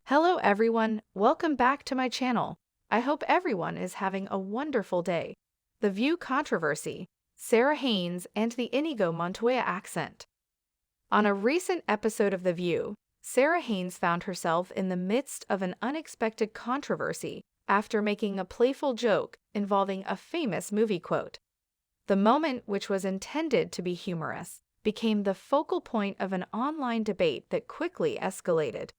Hello everyone, welcome back to my channel. I hope everyone is having a wonderful day. The View controversy, Sara Haines and the Inigo Montoya accent. On a recent episode of The View, Sara Haines found herself in the midst of an unexpected controversy after making a playful joke involving a famous movie quote. The moment, which was intended to be humorous, became the focal point of an online debate that quickly escalated.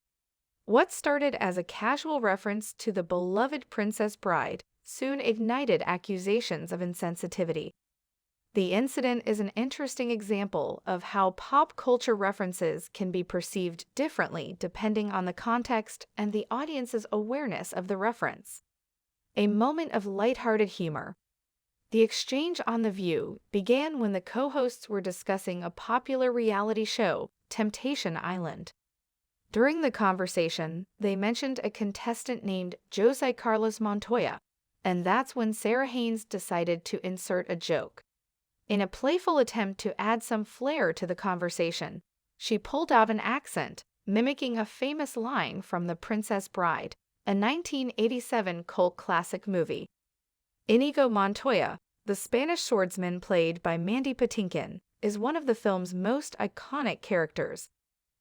What started as a casual reference to the beloved Princess Bride soon ignited accusations of insensitivity. The incident is an interesting example of how pop culture references can be perceived differently depending on the context and the audience's awareness of the reference. A moment of lighthearted humor. The exchange on The View began when the co-hosts were discussing a popular reality show, Temptation Island. During the conversation, they mentioned a contestant named Jose Carlos Montoya, and that's when Sara Haines decided to insert a joke. In a playful attempt to add some flair to the conversation, she pulled out an accent, mimicking a famous line from The Princess Bride, a 1987 cult classic movie. Inigo Montoya, the Spanish swordsman played by Mandy Patinkin, is one of the film's most iconic characters.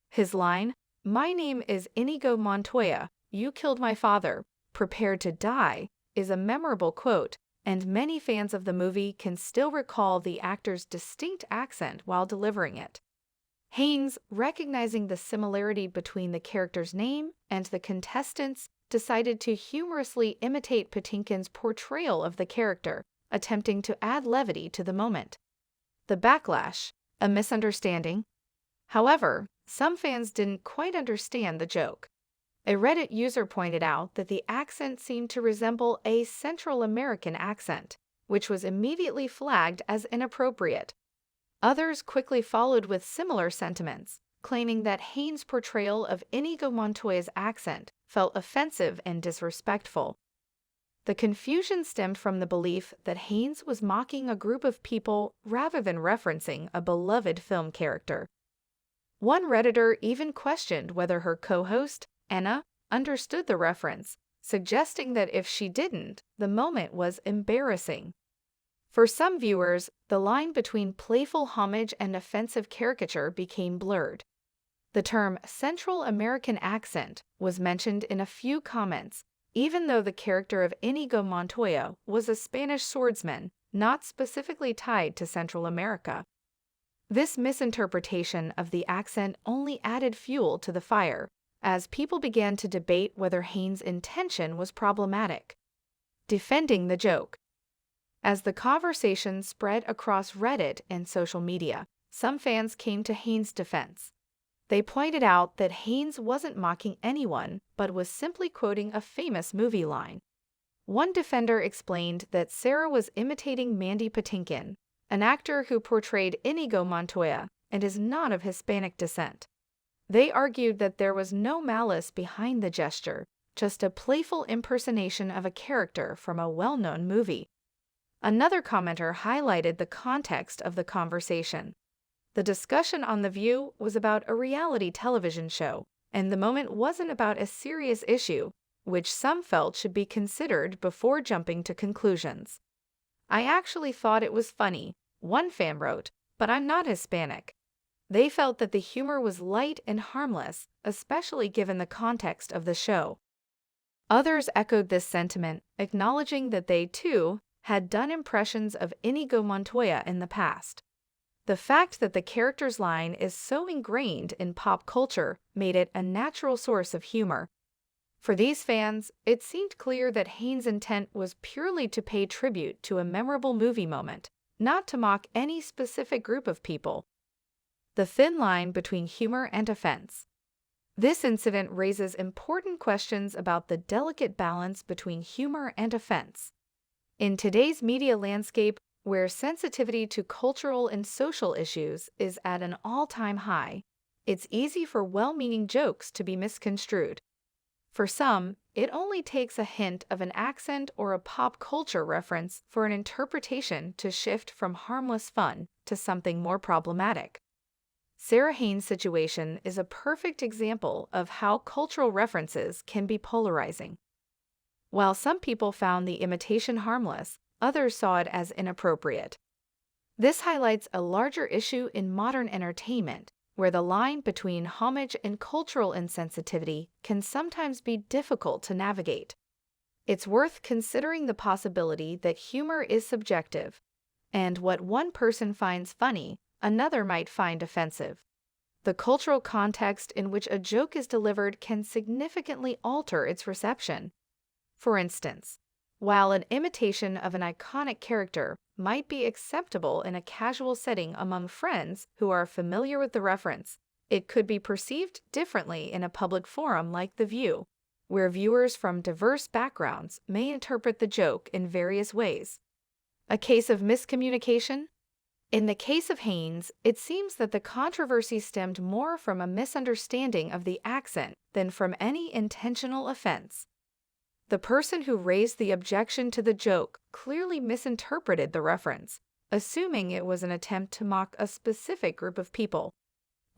His line, "My name is Inigo Montoya, you killed my father, prepare to die," is a memorable quote, and many fans of the movie can still recall the actor's distinct accent while delivering it. Haines, recognizing the similarity between the character's name and the contestants, decided to humorously imitate Patinkin's portrayal of the character, attempting to add levity to the moment. The backlash, a misunderstanding. However, some fans didn't quite understand the joke. A Reddit user pointed out that the accent seemed to resemble a Central American accent, which was immediately flagged as inappropriate. Others quickly followed with similar sentiments, claiming that Haines' portrayal of Inigo Montoya's accent felt offensive and disrespectful. The confusion stemmed from the belief that Haines was mocking a group of people rather than referencing a beloved film character. One Redditor even questioned whether her co-host, Anna, understood the reference, suggesting that if she didn't, the moment was embarrassing. For some viewers, the line between playful homage and offensive caricature became blurred. The term Central American accent was mentioned in a few comments, even though the character of Inigo Montoya was a Spanish swordsman, not specifically tied to Central America. This misinterpretation of the accent only added fuel to the fire, as people began to debate whether Haines' intention was problematic. Defending the joke. As the conversation spread across Reddit and social media, some fans came to Haines' defense. They pointed out that Haines wasn't mocking anyone, but was simply quoting a famous movie line. One defender explained that Sara was imitating Mandy Patinkin, an actor who portrayed Inigo Montoya and is not of Hispanic descent. They argued that there was no malice behind the gesture, just a playful impersonation of a character from a well-known movie. Another commenter highlighted the context of the conversation. The discussion on The View was about a reality television show, and the moment wasn't about a serious issue, which some felt should be considered before jumping to conclusions. "I actually thought it was funny," one fan wrote, "but I'm not Hispanic." They felt that the humor was light and harmless, especially given the context of the show. Others echoed this sentiment, acknowledging that they, too, had done impressions of Inigo Montoya in the past. The fact that the character's line is so ingrained in pop culture made it a natural source of humor. For these fans, it seemed clear that Haines' intent was purely to pay tribute to a memorable movie moment, not to mock any specific group of people. The thin line between humor and offense. This incident raises important questions about the delicate balance between humor and offense. In today's media landscape, where sensitivity to cultural and social issues is at an all-time high, it's easy for well-meaning jokes to be misconstrued. For some, it only takes a hint of an accent or a pop culture reference for an interpretation to shift from harmless fun to something more problematic. Sara Haines' situation is a perfect example of how cultural references can be polarizing. While some people found the imitation harmless, others saw it as inappropriate. This highlights a larger issue in modern entertainment, where the line between homage and cultural insensitivity can sometimes be difficult to navigate. It's worth considering the possibility that humor is subjective, and what one person finds funny, another might find offensive. The cultural context in which a joke is delivered can significantly alter its reception. For instance, while an imitation of an iconic character might be acceptable in a casual setting among friends who are familiar with the reference, it could be perceived differently in a public forum like The View, where viewers from diverse backgrounds may interpret the joke in various ways. A case of miscommunication? In the case of Haines, it seems that the controversy stemmed more from a misunderstanding of the accent than from any intentional offense. The person who raised the objection to the joke clearly misinterpreted the reference, assuming it was an attempt to mock a specific group of people.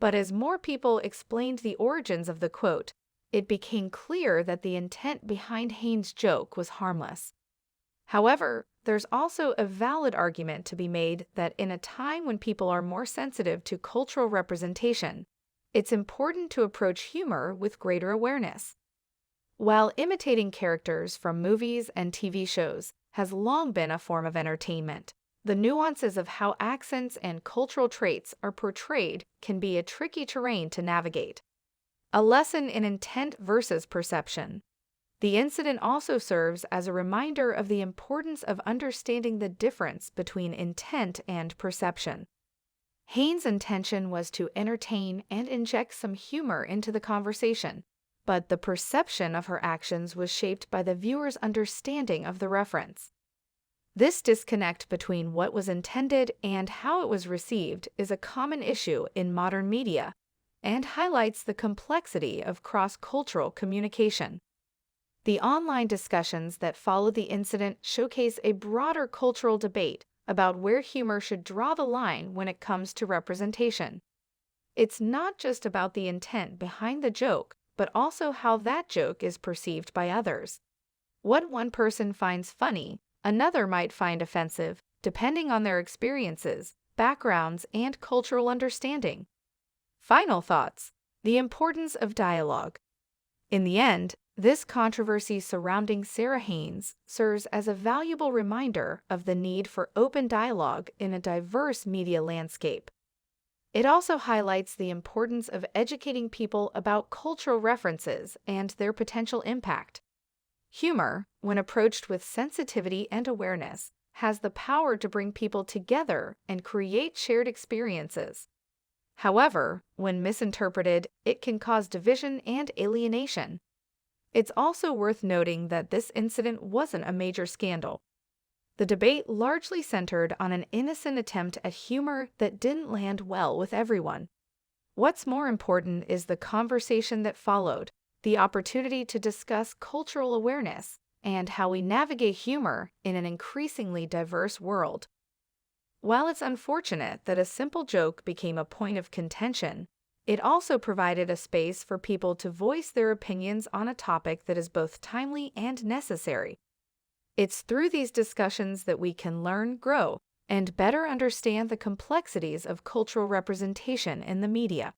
But as more people explained the origins of the quote, it became clear that the intent behind Haines' joke was harmless. However, there's also a valid argument to be made that in a time when people are more sensitive to cultural representation, it's important to approach humor with greater awareness. While imitating characters from movies and TV shows has long been a form of entertainment, the nuances of how accents and cultural traits are portrayed can be a tricky terrain to navigate. A lesson in intent versus perception. The incident also serves as a reminder of the importance of understanding the difference between intent and perception. Haines' intention was to entertain and inject some humor into the conversation, but the perception of her actions was shaped by the viewer's understanding of the reference. This disconnect between what was intended and how it was received is a common issue in modern media and highlights the complexity of cross-cultural communication. The online discussions that followed the incident showcase a broader cultural debate about where humor should draw the line when it comes to representation. It's not just about the intent behind the joke, but also how that joke is perceived by others. What one person finds funny, another might find offensive, depending on their experiences, backgrounds, and cultural understanding. Final thoughts: the importance of dialogue. In the end, this controversy surrounding Sara Haines serves as a valuable reminder of the need for open dialogue in a diverse media landscape. It also highlights the importance of educating people about cultural references and their potential impact. Humor, when approached with sensitivity and awareness, has the power to bring people together and create shared experiences. However, when misinterpreted, it can cause division and alienation. It's also worth noting that this incident wasn't a major scandal. The debate largely centered on an innocent attempt at humor that didn't land well with everyone. What's more important is the conversation that followed, the opportunity to discuss cultural awareness, and how we navigate humor in an increasingly diverse world. While it's unfortunate that a simple joke became a point of contention, it also provided a space for people to voice their opinions on a topic that is both timely and necessary. It's through these discussions that we can learn, grow, and better understand the complexities of cultural representation in the media.